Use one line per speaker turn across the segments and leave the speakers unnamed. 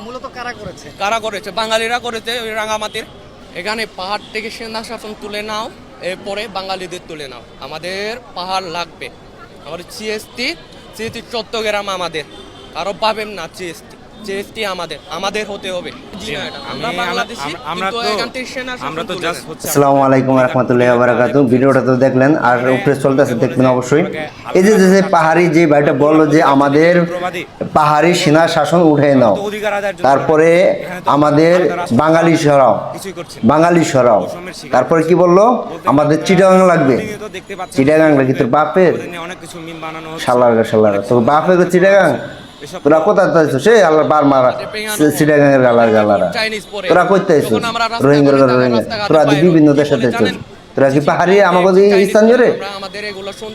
মূলত
কারা করেছে? বাঙালিরা করেছে। ওই রাঙামাটির এখানে পাহাড় থেকে সেনা শাসন তুলে নাও, এরপরে বাঙালিদের তুলে নাও। আমাদের পাহাড় লাগবে, আমাদের সিএসটি চট্টগ্রাম আমাদের, আরো পাবেন না। জিএসটি আমাদের হতে হবে।
আসসালামু আলাইকুম রাহমাতুল্লাহি ওয়া বারাকাতুহু। ভিডিওটা তো দেখলেন আর উপরে চলতেছে, দেখবেন অবশ্যই। এই যে পাহাড়ি যে ভাইটা বললো যে আমাদের পাহাড়ি সেনা শাসন উঠে নাও, তারপরে আমাদের বাঙালি সরাও, তারপরে কি বললো আমাদের চিটাগাং লাগবে। চিটাগাং লাগবে তোর বাপের শালার তোর বাপের চিটাগাং। তোরা কোথায় চাইছো সে আল্লাহ বার মারা চিটাগাঙের গালারা। তোরা কইতে আইছো রোহিঙ্গা তোরা বিভিন্ন দেশে চাইছো। তোরা কি পাহাড়ি আমাকে স্থানীয় রে?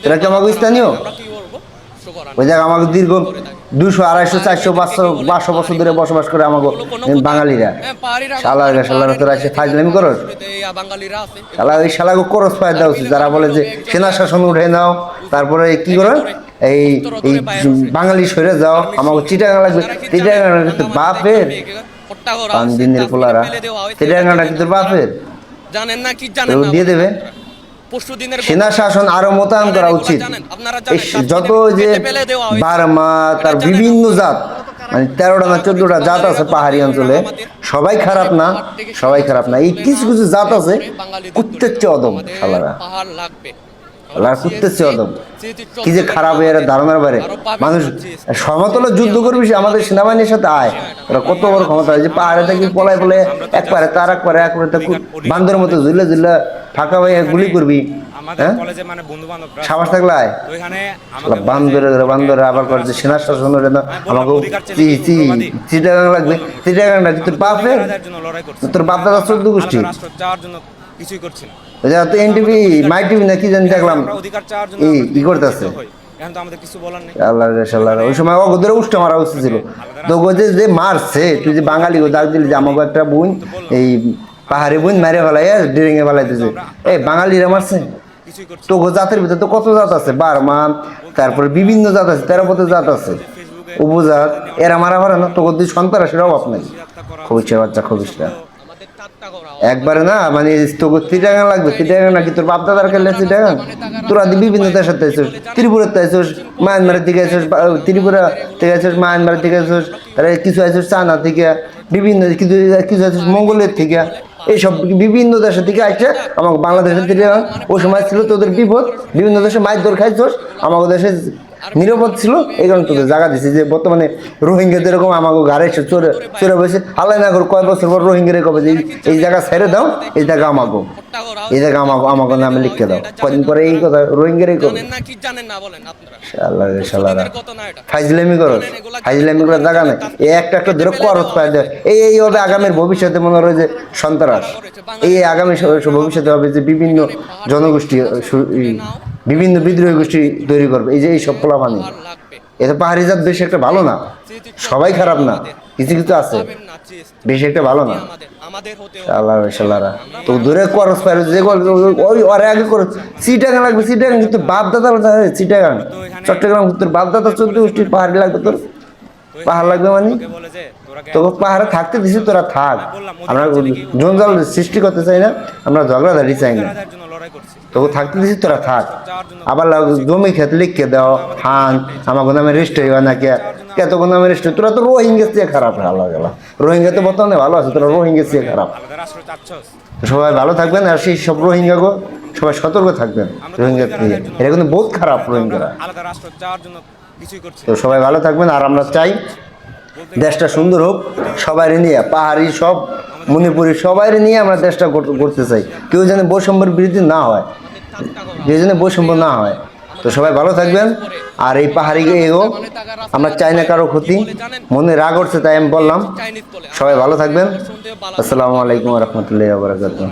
তোরা কি আমাকে স্থানীয়? ওই জায়গা আমাকে দীর্ঘ 200 250 400 500 বছর ধরে বসবাস করে আমাকে বাঙালিরা। শালারা তোরা এসে ফাজলামি করস। ওই শালাকে করস পায় দেওয়া উচিত যারা বলে যে সেনা শাসন উঠে নাও, তারপরে কি করে এই বাঙালি সরে যাও, আমাকে চিটাগাং লাগবে। চিটাগাং কিন্তু বাপের দিনের পোলারা, চিটাগাংটা কিন্তু বাপের দিয়ে দেবে। সেনা শাসন আরো মোতায়েন করা উচিত। যত যে বার্মা তার বিভিন্ন জাত, মানে 13টা না 14টা জাত আছে পাহাড়ি অঞ্চলে, সবাই খারাপ না। এই কিছু কিছু জাত আছে কুত্তের চেয়ে অদম শালারা, কুত্তের অদম। কি যে খারাপ এর ধারণার বাইরে। মানুষ সমতলে যুদ্ধ করবি আমাদের সেনাবাহিনীর সাথে আয়, ওরা কত বড় ক্ষমতা যে পাহাড়ে থেকে পলাই একবারে তার একবারে বান্দরের মতো ঝুলে ফাঁকা ভাই গুলি করবি। হ্যাঁ সাবাস থাকলে আয় বান্দরে আবার করে সেনা শাসন আমাকে চিটাগাং লাগবে। চিটাগাংটা তোর বাপের, তোর বাপ দাদা 14 গোষ্ঠী কিছুই করছে না। এনটিভি মাই টিভি না কি জানি দেখলাম ই করতেছে। ওই সময় ওদের উষ্টা মারা উচিত ছিল। তো যে মারছে তুই যে বাঙালি ডাক দিলি যে আমাকে একটা বোন এই পাহাড়ি বোন মেরে ফেলাই ডিরেঙ্গে ফেলাইতেছে, এই বাঙালিরা মারছে। তো জাতের ভিতরে তো কত জাত আছে, বার্মান, তারপরে বিভিন্ন জাত আছে, 13 জাত আছে, উপজাত, এরা মারা মারে না। তো সন্ত্রাসের অভাব নাই। খবিসের বাচ্চা খবিসরা একবারে না, মানে তোকে চিটাগাং লাগবে। চিটাগাং নাকি তোর বাপ দাদার খেলে চিটাগাং? তোরা বিভিন্ন দেশের আইসোস, ত্রিপুরাতে আইসোস, মায়ানমারের দিকে আইসোস, ত্রিপুরা থেকে আইসোস, মায়ানমারের দিকে আইসোস, তারপরে কিছু আইসোস চায়না থেকে, বিভিন্ন কিছু আইসোস মঙ্গলের থেকে, এইসব বিভিন্ন দেশের থেকে আসছে আমাকে বাংলাদেশের চিটাগাং। ওই সময় ছিল তোদের বিপদ, বিভিন্ন দেশে মাছ ধর খাইছোস, আমাকে দেশে নিরাপদ ছিল। এই কারণে তোদের জায়গা দিচ্ছে যে বর্তমানে রোহিঙ্গা যেরকম আমাকে ঘাড়ে এসে চড়ে বসে আল্লাহ না করে কয় বছর পর রোহিঙ্গারে কবে যে এই জায়গা ছেড়ে দাও, এই জায়গা আমাকে নামে লিখে দাও। কদিন পরে এই কথা রোহিঙ্গারে করবে। ফাইজলামি করো, ফাইজলামি করার জায়গা নেই। এই একটা ধরে করস পায় দেয়। এইভাবে আগামীর ভবিষ্যতে মনে হয় যে সন্ত্রাস, এই আগামী ভবিষ্যতে হবে যে বিভিন্ন জনগোষ্ঠী, বিভিন্ন বিদ্রোহী গোষ্ঠী তৈরি করবে। এই যে এই সব পোলাপানি, এটা পাহাড়ি জাত বেশি একটা ভালো না, সবাই খারাপ না, কিছু কিছু আছে বেশি একটা ভালো না। শালারা তো দূরে করস পারে যে ওর আগে করো। চিটাগাং লাগবে। চিটাগাং কিন্তু বাপ দাদা চিটাগাং চট্টগ্রাম তোর বাপ দাদা 14 গোষ্ঠীর পাহাড়ি লাগবে। তোর পাহাড় লাগবে মানে তোকে পাহাড়ে থাকতে দিছি, তোরা থাক। আমরা জঞ্জাল সৃষ্টি করতে চাই না, আমরা ঝগড়াঝাড়ি চাই না। তোকে থাকতে দিছি, তোরা থাক। আবার জমি খেতে লিখে দাও হান আমাকে নামে রেস্ট হইবা না কে তোকে নামে রেস্ট। তোরা তো রোহিঙ্গা চেয়ে খারাপ আল্লাহ গেলা। রোহিঙ্গা তো বর্তমানে ভালো আছে, তোরা রোহিঙ্গা চেয়ে খারাপ। সবাই ভালো থাকবেন আর সেই সব রোহিঙ্গা গো সবাই সতর্ক থাকবেন। রোহিঙ্গা এটা কিন্তু বহুত খারাপ রোহিঙ্গারা। তো সবাই ভালো থাকবেন। আর আমরা চাই দেশটা সুন্দর হোক, সবাই নিয়ে পাহাড়ি সব মণিপুরি সবাই নিয়ে আমরা দেশটা করতে চাই। কেউ যেন বৈষম্যের বিরুদ্ধে না হয়, কেউ যেন বৈষম্য না হয়। তো সবাই ভালো থাকবেন। আর এই পাহাড়ি এগো আমরা চাই না কারো ক্ষতি, মনে রাগ উঠছে তাই আমি বললাম। সবাই ভালো থাকবেন। আসসালামু আলাইকুম রহমতুল্লাহি ওয়া বারাকাতুহু।